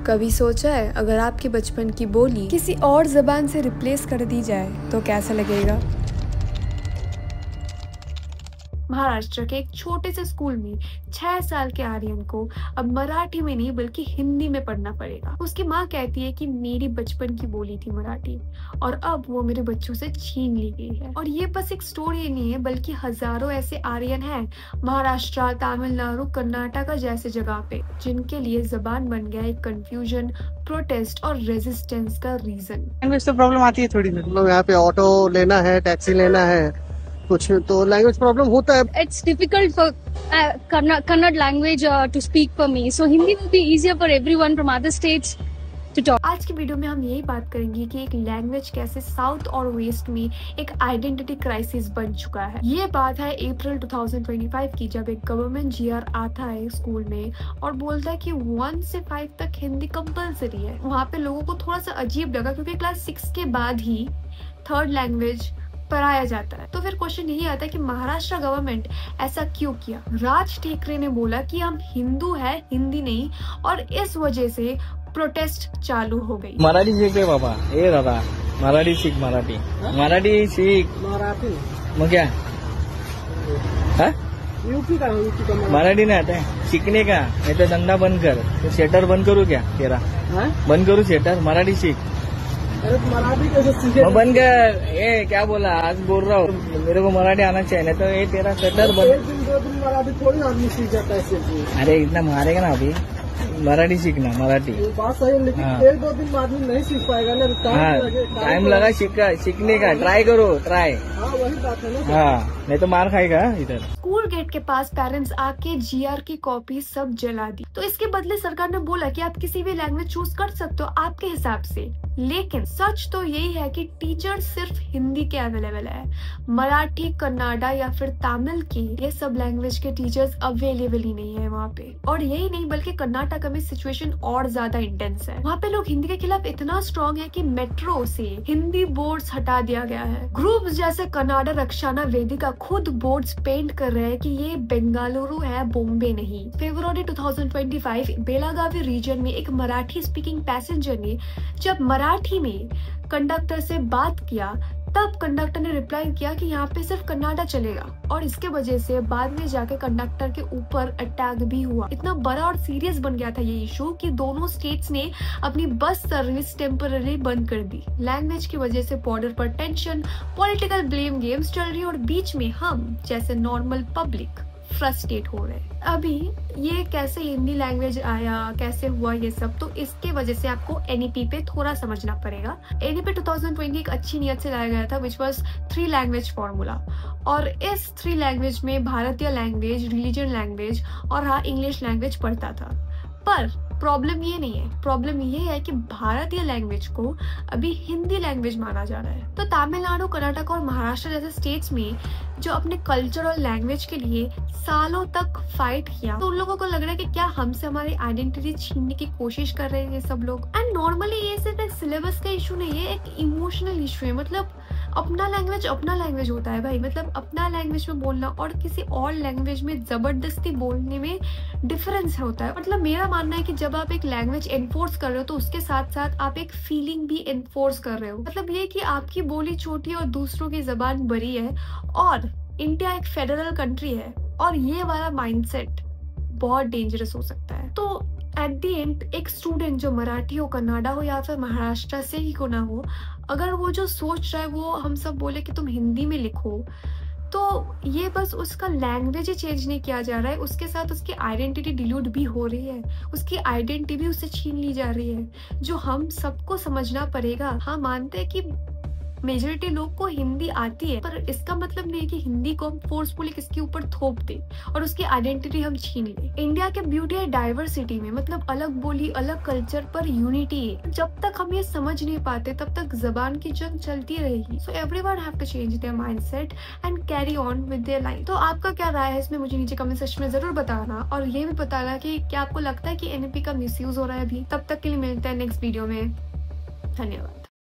कभी सोचा है अगर आपके बचपन की बोली किसी और ज़बान से रिप्लेस कर दी जाए तो कैसा लगेगा? महाराष्ट्र के एक छोटे से स्कूल में 6 साल के आर्यन को अब मराठी में नहीं बल्कि हिंदी में पढ़ना पड़ेगा। उसकी माँ कहती है कि मेरी बचपन की बोली थी मराठी और अब वो मेरे बच्चों से छीन ली गई है। और ये बस एक स्टोरी नहीं है बल्कि हजारों ऐसे आर्यन हैं महाराष्ट्र, तमिलनाडु, कर्नाटक जैसे जगह पे जिनके लिए जबान बन गया एक कंफ्यूजन, प्रोटेस्ट और रेजिस्टेंस का रीजन। लैंग्वेज तो प्रॉब्लम आती है थोड़ी, मतलब यहाँ पे ऑटो लेना है, टैक्सी लेना है, कुछ तो लैंग्वेज प्रॉब्लम होता है। It's difficult for Kannada language to speak for me. So Hindi will be easier for everyone from other states to talk. आज की वीडियो में हम यही बात करेंगे कि एक लैंग्वेज कैसे साउथ और वेस्ट में एक आइडेंटिटी क्राइसिस बन चुका है। ये बात है अप्रैल 2025 की, जब एक गवर्नमेंट जीआर आता है स्कूल में और बोलता है कि 1 से 5 तक हिंदी कंपलसरी है। वहाँ पे लोगों को थोड़ा सा अजीब लगा क्योंकि क्लास 6 के बाद ही थर्ड लैंग्वेज पढ़ाया जाता है। तो फिर क्वेश्चन यही आता है कि महाराष्ट्र गवर्नमेंट ऐसा क्यों किया? राज ठाकरे ने बोला कि हम हिंदू है, हिंदी नहीं, और इस वजह से प्रोटेस्ट चालू हो गई। मराठी सीख रे बाबा, ए दादा मराठी सीख, मराठी सीख। मराठी मग क्या है? यूपी का मराठी नहीं आता है सीखने का? नहीं तो धंधा बंद कर, तो शेटर बंद करूँ क्या तेरा? बंद करूँ शेटर? मराठी सीख। अरे मराठी कैसे सीखे? बंद कर। ए क्या बोला? आज बोल रहा हूँ मेरे को मराठी आना चाहिए, नहीं तो ये तेरा शटर बंद। 1-2 दिन मराठी थोड़ी आदमी सीख जाता है सिर्फ। अरे इतना मारेगा ना अभी, मराठी सीखना, मराठी। बात सही है, लेकिन 1-2 दिन आदमी नहीं सीख पाएगा ना। टाइम लगा सीखने का, ट्राई करो, ट्राई। हाँ वही बात है ना। हाँ, नहीं तो मार खाएगा इधर। स्कूल गेट के पास पेरेंट्स आके जीआर की कॉपी सब जला दी। तो इसके बदले सरकार ने बोला कि आप किसी भी लैंग्वेज चूज कर सकते हो आपके हिसाब से। लेकिन सच तो यही है कि टीचर सिर्फ हिंदी के अवेलेबल है, मराठी, कन्नाडा या फिर तमिल के ये सब लैंग्वेज के टीचर्स अवेलेबल ही नहीं है वहाँ पे। और यही नहीं बल्कि कर्नाटक में सिचुएशन और ज्यादा इंटेंस है। वहाँ पे लोग हिंदी के खिलाफ इतना स्ट्रॉन्ग है कि मेट्रो से हिंदी बोर्ड्स हटा दिया गया है। ग्रुप्स जैसे कन्नाडा रक्षाना वेदिका खुद बोर्ड्स पेंट कर रहे हैं कि ये बेंगलुरु है, बॉम्बे नहीं। फरवरी 2025 बेलागावी रीजन में एक मराठी स्पीकिंग पैसेंजर ने जब मराठी में कंडक्टर से बात किया तब कंडक्टर ने रिप्लाई किया कि यहाँ पे सिर्फ कन्नाडा चलेगा, और इसके वजह से बाद में जाके कंडक्टर के ऊपर अटैक भी हुआ। इतना बड़ा और सीरियस बन गया था ये इशू कि दोनों स्टेट्स ने अपनी बस सर्विस टेम्पररी बंद कर दी। लैंग्वेज की वजह से बॉर्डर पर टेंशन, पॉलिटिकल ब्लेम गेम्स चल रही है और बीच में हम जैसे नॉर्मल पब्लिक फ्रस्ट्रेट हो रहे हैं। अभी ये कैसे हिंदी लैंग्वेज आया, कैसे हुआ ये सब, तो इसके वजह से आपको एनईपी पे थोड़ा समझना पड़ेगा। एनईपी 2020 एक अच्छी नियत से लाया गया था विच वाज 3 लैंग्वेज फॉर्मूला, और इस 3 लैंग्वेज में भारतीय लैंग्वेज, रिलीजन लैंग्वेज और हाँ इंग्लिश लैंग्वेज पढ़ता था। पर प्रॉब्लम ये नहीं है, प्रॉब्लम ये है कि भारतीय लैंग्वेज को अभी हिंदी लैंग्वेज माना जा रहा है। तो तमिलनाडु, कर्नाटक और महाराष्ट्र जैसे स्टेट्स में जो अपने कल्चर और लैंग्वेज के लिए सालों तक फाइट किया, तो उन लोगों को लग रहा है कि क्या हमसे हमारी आइडेंटिटी छीनने की कोशिश कर रहे हैं ये सब लोग। एंड नॉर्मली ये सिर्फ एक सिलेबस का इशू नहीं है, एक इमोशनल इशू है। मतलब अपना लैंग्वेज होता है भाई, मतलब अपना लैंग्वेज में बोलना और किसी और लैंग्वेज में जबरदस्ती बोलने में डिफरेंस होता है। मतलब मेरा मानना है कि जब आप एक लैंग्वेज एनफोर्स कर रहे हो तो उसके साथ साथ आप एक फीलिंग भी एनफोर्स कर रहे हो। मतलब ये कि आपकी बोली छोटी और दूसरों की जबान बड़ी है और इंडिया एक फेडरल कंट्री है, और ये वाला माइंडसेट बहुत डेंजरस हो सकता है। तो एट द एंड एक स्टूडेंट जो मराठी हो, कन्नाडा हो या फिर महाराष्ट्र से ही क्यों ना हो, अगर वो जो सोच रहा है वो हम सब बोले कि तुम हिंदी में लिखो, तो ये बस उसका लैंग्वेज ही चेंज नहीं किया जा रहा है, उसके साथ उसकी आइडेंटिटी डिल्यूट भी हो रही है, उसकी आइडेंटिटी भी उससे छीन ली जा रही है, जो हम सबको समझना पड़ेगा। हाँ मानते हैं कि मेजोरिटी लोग को हिंदी आती है, पर इसका मतलब नहीं है कि हिंदी को हम फोर्सफुली किसके ऊपर थोप दे और उसकी आइडेंटिटी हम छीन ले। इंडिया के ब्यूटी है डाइवर्सिटी में, मतलब अलग बोली, अलग कल्चर पर यूनिटी है। जब तक हम ये समझ नहीं पाते तब तक जबान की जंग चलती रहेगी। So everyone have to change their mindset and carry on with their life. तो आपका क्या राय है इसमें मुझे नीचे कमेंट सेक्शन में जरूर बताना, और ये भी बताना कि क्या आपको लगता है कि एनईपी का मिसयूज हो रहा है अभी। तब तक के लिए मिलते हैं नेक्स्ट वीडियो में। धन्यवाद।